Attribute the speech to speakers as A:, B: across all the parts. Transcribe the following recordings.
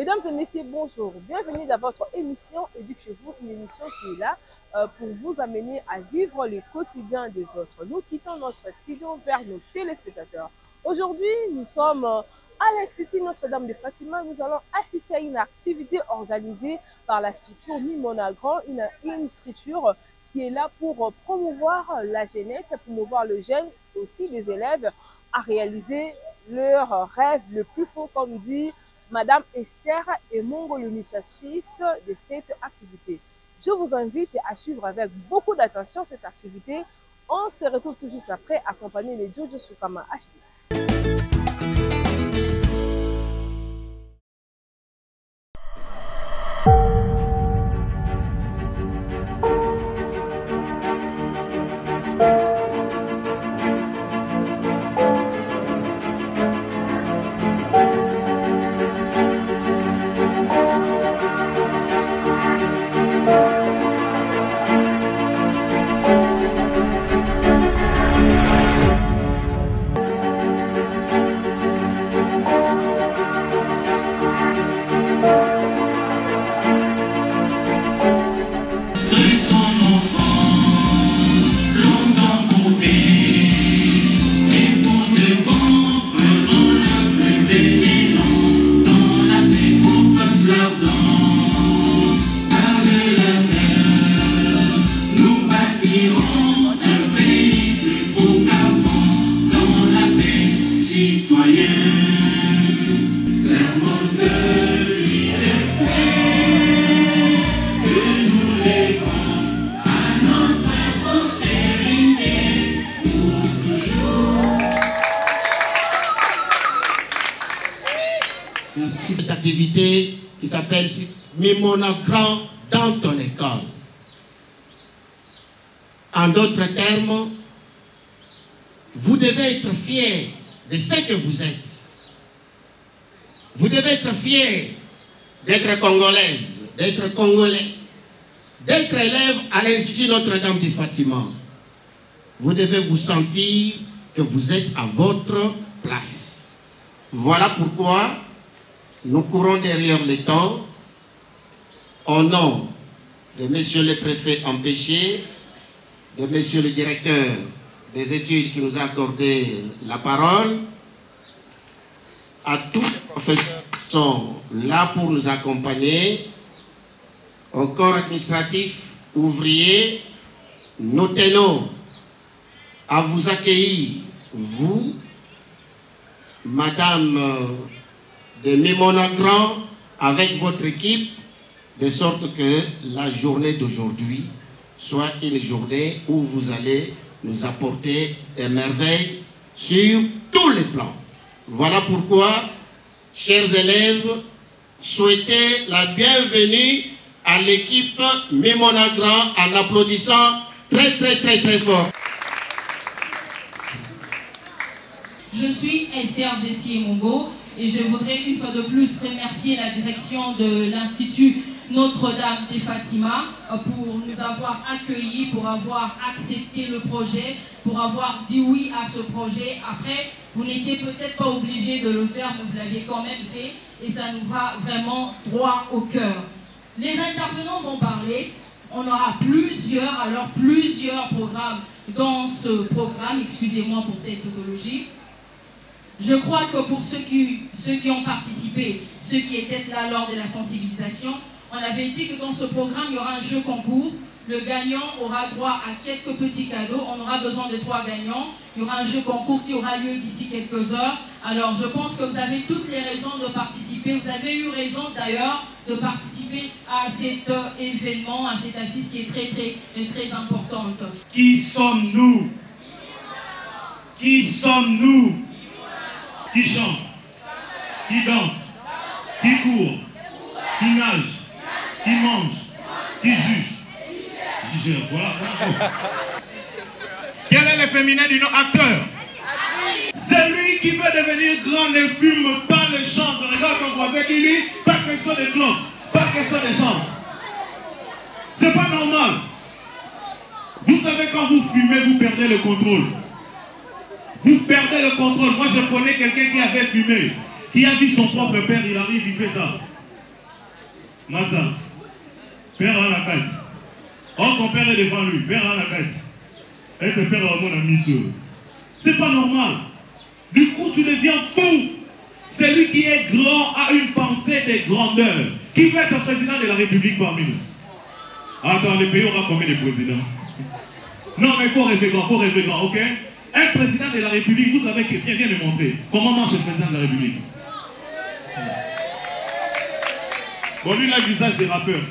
A: Mesdames et messieurs, bonjour. Bienvenue dans votre émission Éduque chez vous, une émission qui est là pour vous amener à vivre le quotidien des autres. Nous quittons notre studio vers nos téléspectateurs. Aujourd'hui, nous sommes à l'Institut Notre-Dame de Fatima. Nous allons assister à une activité organisée par la structure Mimona Grand, une structure qui est là pour promouvoir la jeunesse, promouvoir le jeune, aussi des élèves, à réaliser leur rêve le plus fort, comme dit Madame Esther Emongo, l'initiatrice de cette activité. Je vous invite à suivre avec beaucoup d'attention cette activité. On se retrouve tout juste après, accompagné de Jojo Sukama HD.
B: Cette activité qui s'appelle Mimona Grand dans ton école. En d'autres termes, vous devez être fiers de ce que vous êtes. Vous devez être fiers d'être congolaise, d'être congolais, d'être élève à l'Institut Notre-Dame de Fatima. Vous devez vous sentir que vous êtes à votre place. Voilà pourquoi nous courons derrière le temps au nom de Monsieur le Préfet empêché, de Monsieur le Directeur des études qui nous a accordé la parole, à tous les professeurs qui sont là pour nous accompagner, au corps administratif, ouvrier, nous tenons à vous accueillir, vous, Madame de Mimona Grand, avec votre équipe, de sorte que la journée d'aujourd'hui soit une journée où vous allez nous apporter des merveilles sur tous les plans. Voilà pourquoi, chers élèves, souhaitez la bienvenue à l'équipe Mimona Grand en applaudissant très fort.
C: Je suis Esther Jessie Emongo et je voudrais une fois de plus remercier la direction de l'Institut Notre-Dame de Fatima pour nous avoir accueillis, pour avoir accepté le projet, pour avoir dit oui à ce projet. Après, vous n'étiez peut-être pas obligé de le faire, mais vous l'aviez quand même fait et ça nous va vraiment droit au cœur. Les intervenants vont parler. On aura plusieurs programmes dans ce programme. Excusez-moi pour cette tautologie. Je crois que pour ceux qui ont participé, ceux qui étaient là lors de la sensibilisation, on avait dit que dans ce programme, il y aura un jeu concours. Le gagnant aura droit à quelques petits cadeaux. On aura besoin de 3 gagnants. Il y aura un jeu concours qui aura lieu d'ici quelques heures. Alors, je pense que vous avez toutes les raisons de participer. Vous avez eu raison d'ailleurs de participer à cet événement, à cette assise qui est très importante.
D: Qui sommes-nous? Qui sommes-nous? Qui chante, qui danse, qui court, qui nage, qui mange, qui juge. Jugeur, voilà. Quel est le féminin du nom acteur? Celui qui veut devenir grand ne fume pas, ne chante. Regarde ton voisin qui lui, pas question de clope, pas question de chant. C'est pas normal. Vous savez, quand vous fumez, vous perdez le contrôle. Vous perdez le contrôle. Moi, je connais quelqu'un qui avait fumé, qui a vu son propre père, il arrive, il fait ça. Massa, père à la carte. Oh, son père est devant lui, père à la carte. Et ce père a mon ami sur. C'est pas normal. Du coup, tu deviens fou. Celui qui est grand a une pensée de grandeur. Qui veut être président de la République parmi nous? Attends, le pays aura combien de présidents? Non, mais il faut rêver grand, ok? Un président de la République, vous savez que viens me montrer. Comment marche le président de la République? Bon, lui, il a le visage des rappeurs.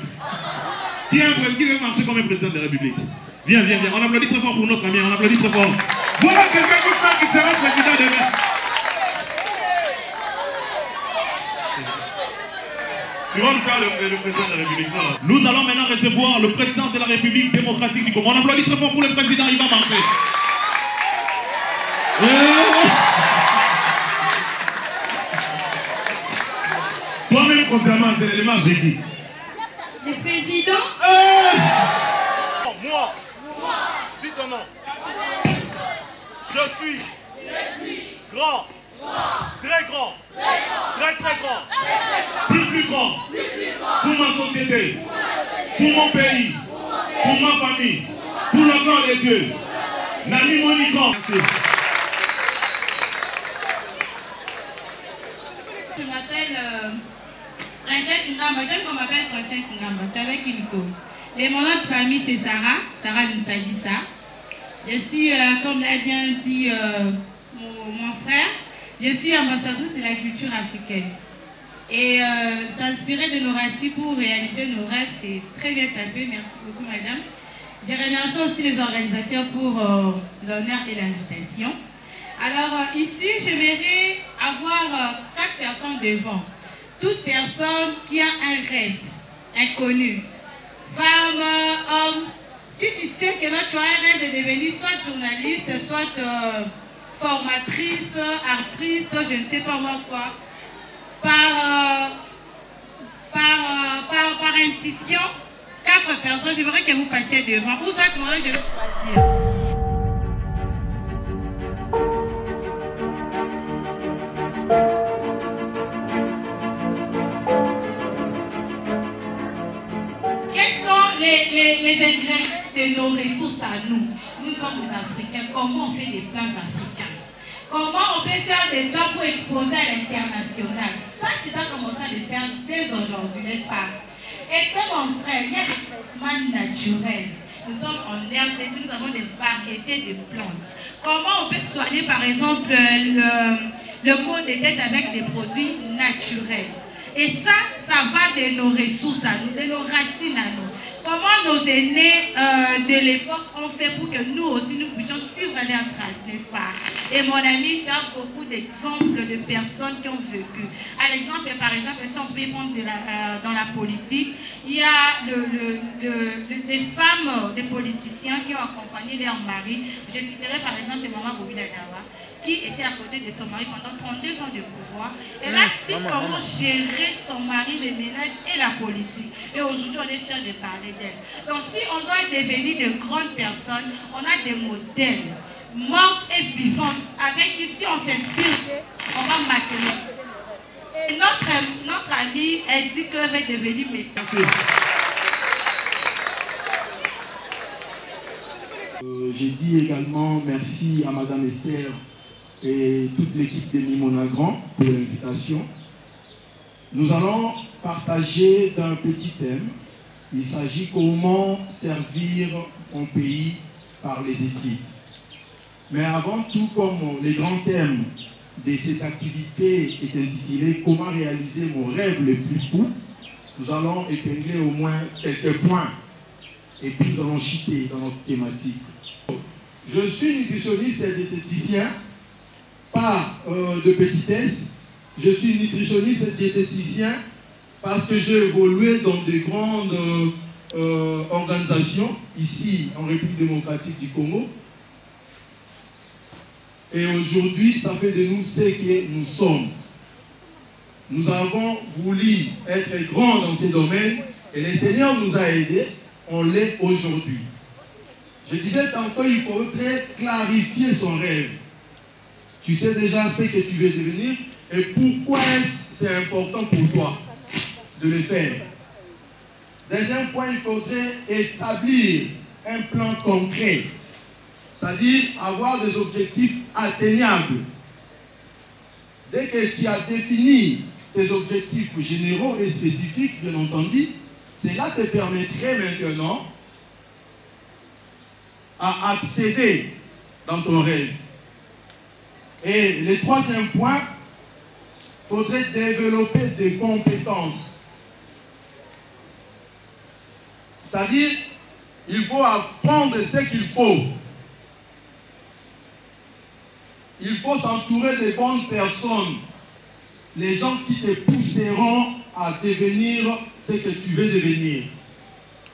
D: Qui veut marcher comme un président de la République? Viens. On applaudit très fort pour notre ami, on applaudit très fort. Voilà quelqu'un qui sera président demain. Tu vas nous faire le président de la République, ça là. Nous allons maintenant recevoir le président de la République démocratique du Congo. On applaudit très fort pour le président, il va marcher. Toi-même concernant, c'est l'élément j'ai dit.
C: Le président.
D: Moi. Si ton nom. Je suis grand. Très grand. Très grand. Plus grand. Pour ma société. Pour mon pays. Pour ma famille. Pour le corps de Dieu. Nami Monican.
C: Je m'appelle Princesse Ngamba. J'aime qu'on m'appelle Princesse Ngamba. C'est avec une cause. Et mon nom de famille, c'est Sarah Ntsagisa. Je suis, comme l'a bien dit mon frère, je suis ambassadrice de la culture africaine. Et s'inspirer de nos racines pour réaliser nos rêves, c'est très bien tapé. Merci beaucoup, madame. Je remercie aussi les organisateurs pour l'honneur et l'invitation. Alors, ici, j'aimerais avoir 4 personnes devant. Toute personne qui a un rêve inconnu. Femme, homme, si tu sais que là tu as un rêve de devenir soit journaliste, soit formatrice, actrice, je ne sais pas moi quoi, par incision, 4 personnes, j'aimerais que vous passiez devant. Pour ça, je vais choisir. Les ingrédients de nos ressources à nous. Nous sommes des Africains. Comment on fait des plats africains? Comment on peut faire des plats pour exposer à l'international? Ça, tu dois commencer à le faire dès aujourd'hui, n'est-ce pas? Et comme mon frère, il y a des traitements naturels. Nous sommes en herbe et nous avons des variétés de plantes. Comment on peut soigner, par exemple, le maux de tête avec des produits naturels? Et ça va de nos ressources à nous, de nos racines à nous. Comment nos aînés de l'époque ont fait pour que nous aussi nous puissions suivre leurs traces, n'est-ce pas? Et mon ami, tu as beaucoup d'exemples de personnes qui ont vécu. À l'exemple, par exemple, si on peut prendre dans la politique, il y a les femmes, des politiciens qui ont accompagné leurs maris. Je citerai par exemple Maman Bobina Dawa, qui était à côté de son mari pendant 32 ans de pouvoir. Elle a su comment gérer son mari, le ménage et la politique. Et aujourd'hui, on est fiers de parler d'elle. Donc si on doit devenir de grandes personnes, on a des modèles, mortes et vivantes, avec qui si on s'inspire, on va matérialiser. Et notre amie, elle dit qu'elle va devenir médecin.
E: J'ai dit également merci à Madame Esther et toute l'équipe de Mimonagrand pour l'invitation. Nous allons partager d'un petit thème. Il s'agit comment servir mon pays par les éthiques. Mais avant tout, comme les grands thèmes de cette activité est intitulé « Comment réaliser mon rêve le plus fou », nous allons épingler au moins quelques points et puis nous allons chuter dans notre thématique. Je suis nutritionniste et diététicien, pas de petitesse. Je suis nutritionniste et diététicien parce que j'ai évolué dans de grandes organisations ici en République démocratique du Congo. Et aujourd'hui, ça fait de nous ce que nous sommes. Nous avons voulu être grands dans ces domaines et le Seigneur nous a aidés, on l'est aujourd'hui. Je disais tantôt, il faudrait clarifier son rêve. Tu sais déjà ce que tu veux devenir et pourquoi c'est important pour toi de le faire. Deuxième point, il faudrait établir un plan concret, c'est-à-dire avoir des objectifs atteignables. Dès que tu as défini tes objectifs généraux et spécifiques, bien entendu, cela te permettrait maintenant à accéder dans ton rêve. Et le troisième point, il faudrait développer des compétences. C'est-à-dire, il faut apprendre ce qu'il faut. Il faut s'entourer de bonnes personnes. Les gens qui te pousseront à devenir ce que tu veux devenir.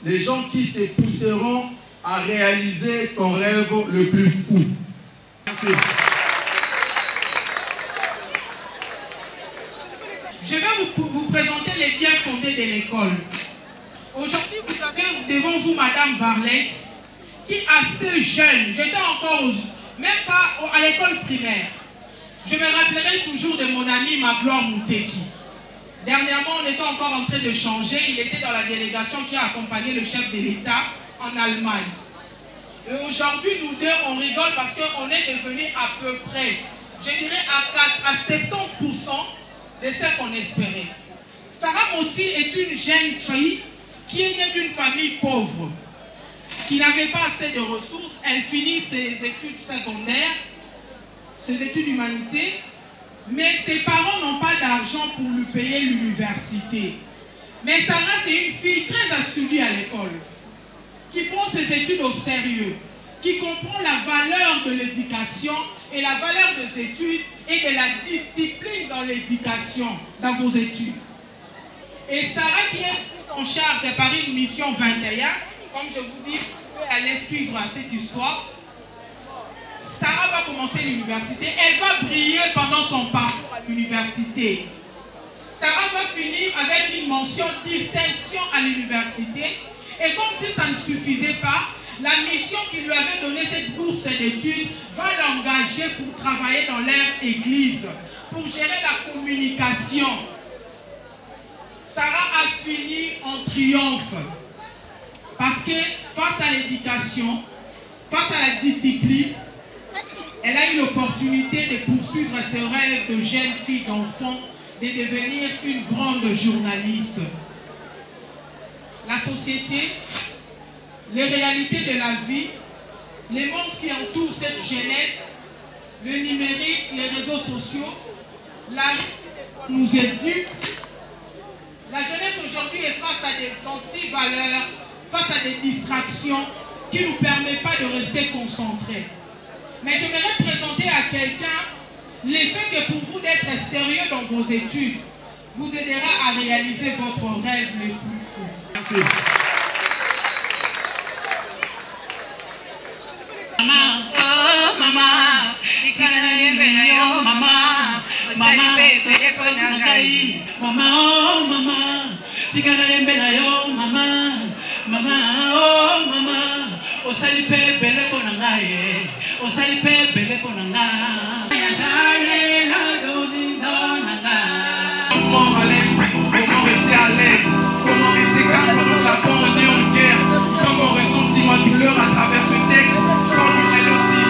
E: Les gens qui te pousseront à réaliser ton rêve le plus fou. Merci.
F: Je vais vous présenter les biens fondés de l'école. Aujourd'hui, vous avez devant vous Madame Varlet, qui assez jeune, j'étais encore, même pas à l'école primaire. Je me rappellerai toujours de mon ami Magloire Mouteki. Dernièrement, on était encore en train de changer. Il était dans la délégation qui a accompagné le chef de l'État en Allemagne. Et aujourd'hui, nous deux, on rigole parce qu'on est devenus à peu près, je dirais à 70% de ce qu'on espérait. Sarah Moti est une jeune fille qui est née d'une famille pauvre, qui n'avait pas assez de ressources. Elle finit ses études secondaires, ses études d'humanité, mais ses parents n'ont pas d'argent pour lui payer l'université. Mais Sarah, c'est une fille très assidue à l'école, qui prend ses études au sérieux, qui comprend la valeur de l'éducation et la valeur des études et de la discipline dans l'éducation, dans vos études. Et Sarah, qui est en charge par une mission 21, comme je vous dis, vous pouvez aller suivre cette histoire. Sarah va commencer l'université, elle va briller pendant son parcours à l'université. Sarah va finir avec une mention distinction à l'université. Et comme si ça ne suffisait pas, la mission qui lui avait donné cette bourse d'études va l'engager pour travailler dans leur église, pour gérer la communication. Sarah a fini en triomphe parce que face à l'éducation, face à la discipline, elle a eu l'opportunité de poursuivre ses rêves de jeune fille, d'enfant, de devenir une grande journaliste. La société, les réalités de la vie, les mondes qui entourent cette jeunesse, le numérique, les réseaux sociaux, la vie nous éduque. La jeunesse aujourd'hui est face à des anti-valeurs, face à des distractions qui ne nous permettent pas de rester concentrés. Mais j'aimerais présenter à quelqu'un l'effet que pour vous d'être sérieux dans vos études vous aidera à réaliser votre rêve le plus fou.
E: Merci.
G: Maman, oh maman, oh maman, oh maman,
D: Comment à l'aise, comment rester à l'aise, comment rester calme pendant que la pandémie est en guerre. Comment ressentir ma douleur à travers ce texte. Je parle de jalousie,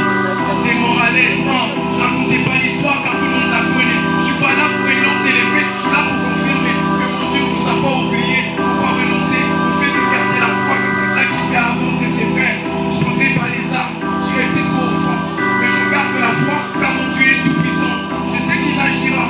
D: des morales. Je racontais pas l'histoire car tout le monde la connaît. Je suis pas là pour énoncer les faits, je suis là pour confirmer que mon Dieu ne nous a pas oubliés. Faut pas renoncer au fait de garder la foi, comme c'est ça qui fait avancer ses frères. Je prendrai pas les armes, je vais être pauvre, mais je garde la foi car mon Dieu est tout puissant. Je sais qu'il agira.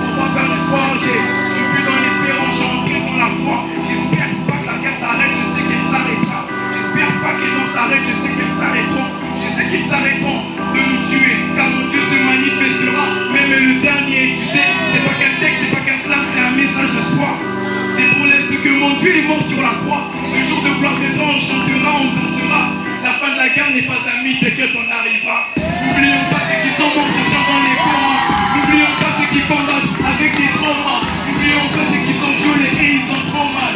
D: Faut pas perdre l'espoir, Dieu. Je suis plus dans l'espérance, je suis entré dans la foi. J'espère pas que la guerre s'arrête, je sais qu'elle s'arrêtera. J'espère pas qu'ils non s'arrête, je sais qu'elles s'arrêteront. Je sais qu'ils s'arrêteront de nous tuer, car mon Dieu se manifestera. Même le dernier, tu sais, c'est pas qu'un texte, c'est pas qu'un slam, c'est un message d'espoir. C'est pour l'Est que mon Dieu est mort sur la croix. Le jour de gloire viendra, on chantera, on dansera. La fin de la guerre n'est pas un mythe, t'inquiète, on arrivera. N'oublions pas ceux qui sont morts, c'est dans les combats. N'oublions pas ceux qui combattent avec des traumas. N'oublions pas ceux qui sont violés et ils sont trop mal.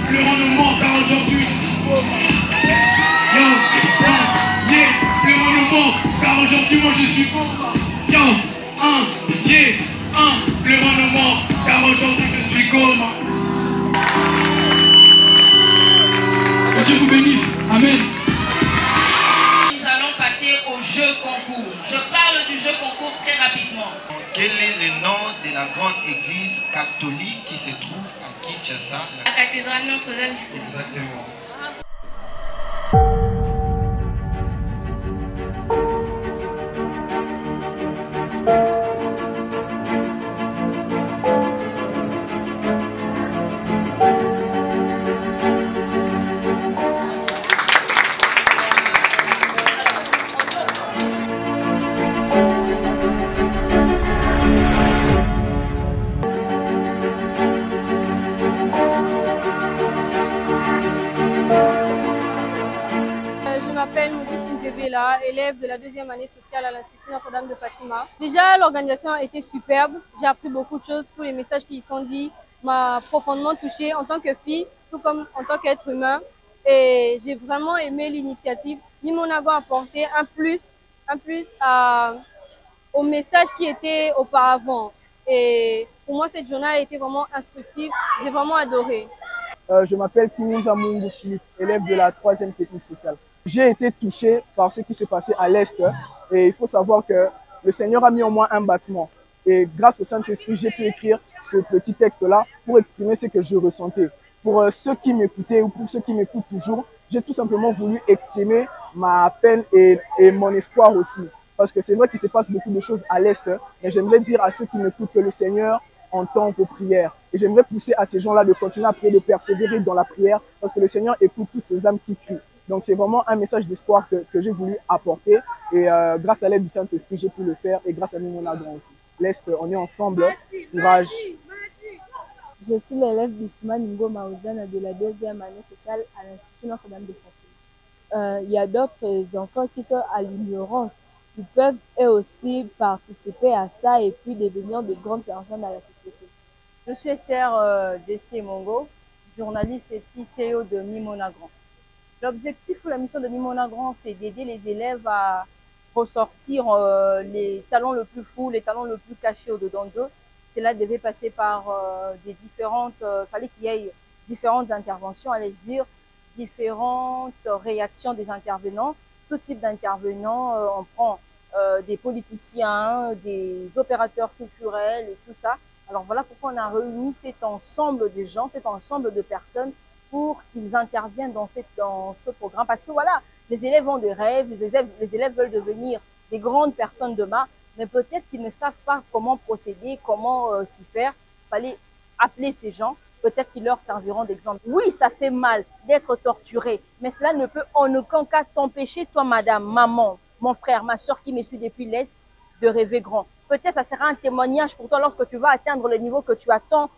D: Pleurons nos morts car aujourd'hui je suis pauvre. Yo, yeah, pleurons nos morts car aujourd'hui moi je suis pauvre. Yo, yeah, pleurons nos morts car aujourd'hui je suis gomme.
B: Amen.
C: Nous allons passer au jeu concours. Je parle du jeu concours très rapidement.
H: Quel est le nom de la grande église catholique qui se trouve à Kinshasa?
C: La cathédrale Notre-Dame.
H: Exactement.
I: Je m'appelle Moudi Shinzebela, élève de la 2e année sociale à l'Institut Notre-Dame de Fatima. Déjà, l'organisation a été superbe. J'ai appris beaucoup de choses. Tous les messages qui y sont dits m'ont profondément touchée en tant que fille, tout comme en tant qu'être humain. Et j'ai vraiment aimé l'initiative. Mimonagon a apporté un plus au message qui était auparavant. Et pour moi, cette journée a été vraiment instructive. J'ai vraiment adoré.
J: Je m'appelle Kimunza Mungu Philippe, élève de la 3e technique sociale. J'ai été touché par ce qui s'est passé à l'Est et il faut savoir que le Seigneur a mis en moi un bâtiment. Et grâce au Saint-Esprit, j'ai pu écrire ce petit texte-là pour exprimer ce que je ressentais. Pour ceux qui m'écoutaient ou pour ceux qui m'écoutent toujours, j'ai tout simplement voulu exprimer ma peine et mon espoir aussi. Parce que c'est vrai qu'il se passe beaucoup de choses à l'Est, mais j'aimerais dire à ceux qui m'écoutent que le Seigneur entend vos prières. Et j'aimerais pousser à ces gens-là de continuer à prier, de persévérer dans la prière, parce que le Seigneur écoute toutes ces âmes qui crient. Donc c'est vraiment un message d'espoir que j'ai voulu apporter. Et grâce à l'aide du Saint-Esprit, j'ai pu le faire. Et grâce à Mimonagon aussi. L'Est, on est ensemble. Courage.
K: Je suis l'élève Bisma Ningo Maouzana de la 2e année sociale à l'Institut Notre-Dame de Fatima. Il y a d'autres enfants qui sont à l'ignorance. Ils peuvent eux aussi participer à ça et puis devenir de grandes personnes dans la société.
L: Je suis Esther Jessie Mongo, journaliste et PCO de Mimonagon. L'objectif ou la mission de Mimonagon, c'est d'aider les élèves à ressortir les talents le plus fous, les talents le plus cachés au-dedans d'eux. Cela devait passer par fallait qu'il y ait différentes interventions, allais-je dire, différentes réactions des intervenants. Tout type d'intervenants, on prend des politiciens, des opérateurs culturels et tout ça. Alors voilà pourquoi on a réuni cet ensemble de gens, cet ensemble de personnes pour qu'ils interviennent dans ce programme. Parce que voilà, les élèves ont des rêves, les élèves veulent devenir des grandes personnes demain, mais peut-être qu'ils ne savent pas comment procéder, comment s'y faire. Il fallait appeler ces gens, peut-être qu'ils leur serviront d'exemple. Oui, ça fait mal d'être torturé, mais cela ne peut en aucun cas t'empêcher, toi, madame, maman, mon frère, ma soeur qui me suit depuis l'Est, de rêver grand. Peut-être ça sera un témoignage pour toi lorsque tu vas atteindre le niveau que tu attends,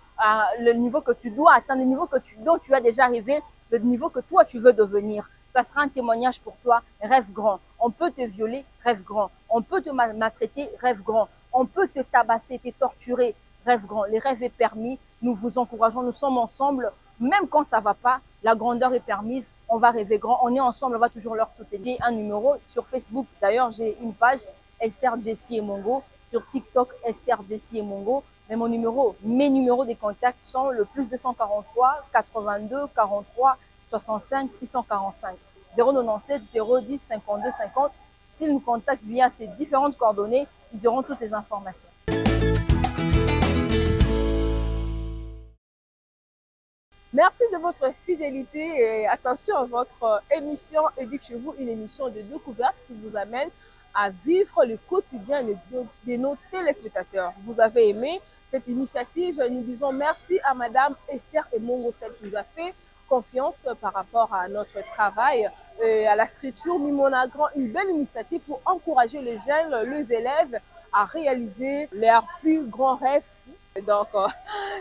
L: le niveau que tu dois atteindre, le niveau dont tu as déjà rêvé, le niveau que toi tu veux devenir. Ça sera un témoignage pour toi. Rêve grand. On peut te violer, rêve grand. On peut te maltraiter, rêve grand. On peut te tabasser, te torturer, rêve grand. Les rêves est permis. Nous vous encourageons. Nous sommes ensemble. Même quand ça va pas, la grandeur est permise. On va rêver grand. On est ensemble. On va toujours leur soutenir. Un numéro sur Facebook. D'ailleurs, j'ai une page Esther Jessie et Mongo. Sur TikTok, Esther Jessie et Mongo. Mais mes numéros de contact sont le plus 243 82 43 65 645 097 010 52 50. S'ils nous contactent via ces différentes coordonnées, ils auront toutes les informations.
A: Merci de votre fidélité et attention à votre émission Éduque chez vous, une émission de découverte qui vous amène à vivre le quotidien de nos téléspectateurs. Vous avez aimé cette initiative, nous disons merci à Madame Esther Emongo, celle qui nous a fait confiance par rapport à notre travail, à la structure Mimonagon, une belle initiative pour encourager les jeunes, les élèves à réaliser leurs plus grands rêves. Donc,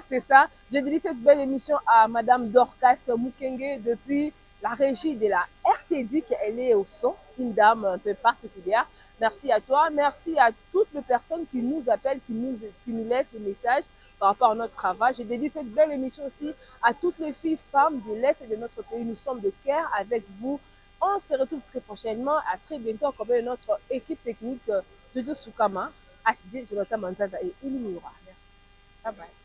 A: c'est ça. Je dédie cette belle émission à Madame Dorcas Mukenge depuis la régie de la RTD, qu'elle est au son, une dame un peu particulière. Merci à toi, merci à toutes les personnes qui nous appellent, qui nous laissent des messages par rapport à notre travail. Je dédie cette belle émission aussi à toutes les filles, femmes de l'Est et de notre pays. Nous sommes de cœur avec vous. On se retrouve très prochainement, à très bientôt, comme notre équipe technique de Soukama, HD, Jonathan Manzaza et Ilimura. Merci. Bye bye.